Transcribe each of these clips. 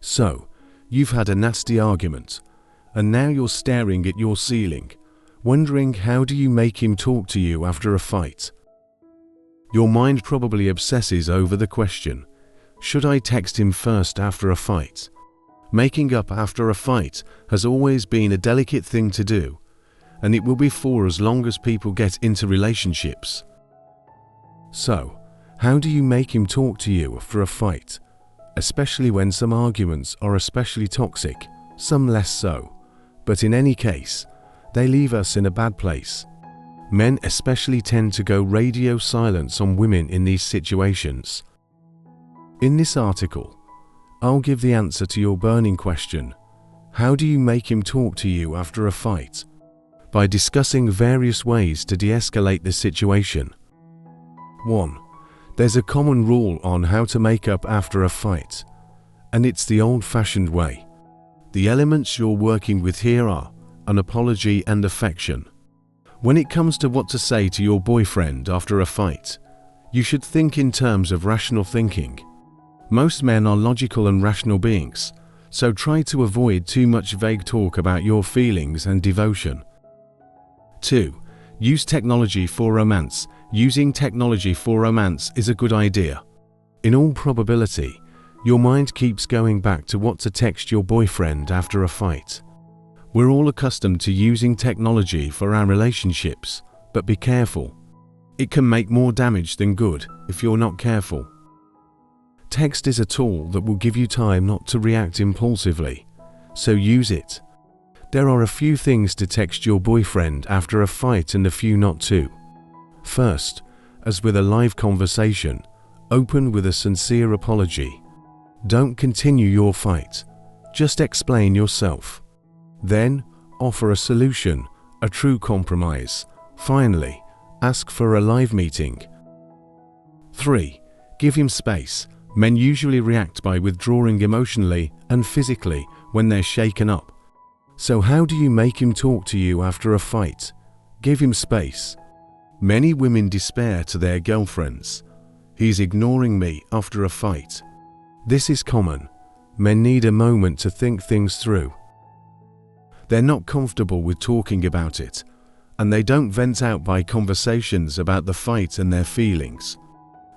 So, you've had a nasty argument, and now you're staring at your ceiling, wondering how do you make him talk to you after a fight. Your mind probably obsesses over the question, should I text him first after a fight? Making up after a fight has always been a delicate thing to do, and it will be for as long as people get into relationships. So, how do you make him talk to you after a fight? Especially when some arguments are especially toxic, some less so, but in any case, they leave us in a bad place. Men especially tend to go radio silence on women in these situations. In this article, I'll give the answer to your burning question, how do you make him talk to you after a fight? By discussing various ways to de-escalate the situation. 1. There's a common rule on how to make up after a fight, and it's the old-fashioned way. The elements you're working with here are an apology and affection. When it comes to what to say to your boyfriend after a fight, you should think in terms of rational thinking. Most men are logical and rational beings, so try to avoid too much vague talk about your feelings and devotion. 2. Use technology for romance. Using technology for romance is a good idea. In all probability, your mind keeps going back to what to text your boyfriend after a fight. We're all accustomed to using technology for our relationships, but be careful. It can make more damage than good if you're not careful. Text is a tool that will give you time not to react impulsively, so use it. There are a few things to text your boyfriend after a fight and a few not to. First, as with a live conversation, open with a sincere apology. Don't continue your fight, just explain yourself. Then, offer a solution, a true compromise. Finally, ask for a live meeting. 3. Give him space. Men usually react by withdrawing emotionally and physically when they're shaken up. So how do you make him talk to you after a fight? Give him space. Many women despair to their girlfriends. He's ignoring me after a fight. This is common. Men need a moment to think things through. They're not comfortable with talking about it, and they don't vent out by conversations about the fight and their feelings.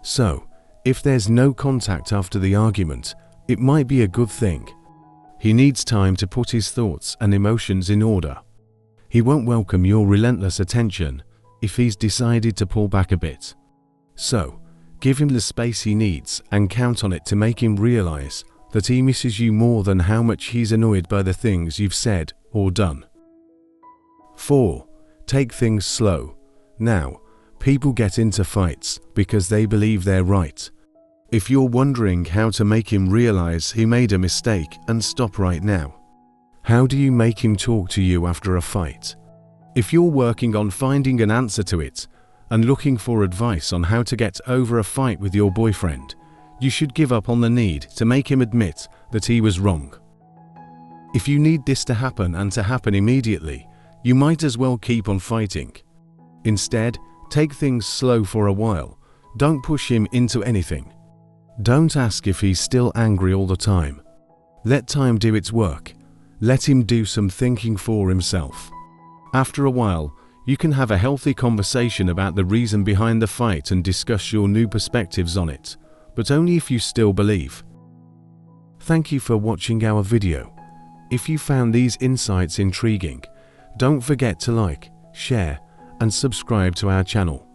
So, if there's no contact after the argument, it might be a good thing. He needs time to put his thoughts and emotions in order. He won't welcome your relentless attention if he's decided to pull back a bit. So, give him the space he needs and count on it to make him realize that he misses you more than how much he's annoyed by the things you've said or done. 4. Take things slow. Now, people get into fights because they believe they're right. If you're wondering how to make him realize he made a mistake and stop right now, how do you make him talk to you after a fight? If you're working on finding an answer to it and looking for advice on how to get over a fight with your boyfriend, you should give up on the need to make him admit that he was wrong. If you need this to happen and to happen immediately, you might as well keep on fighting. Instead, take things slow for a while. Don't push him into anything. Don't ask if he's still angry all the time. Let time do its work. Let him do some thinking for himself. After a while, you can have a healthy conversation about the reason behind the fight and discuss your new perspectives on it, but only if you still believe. Thank you for watching our video. If you found these insights intriguing, don't forget to like, share, and subscribe to our channel.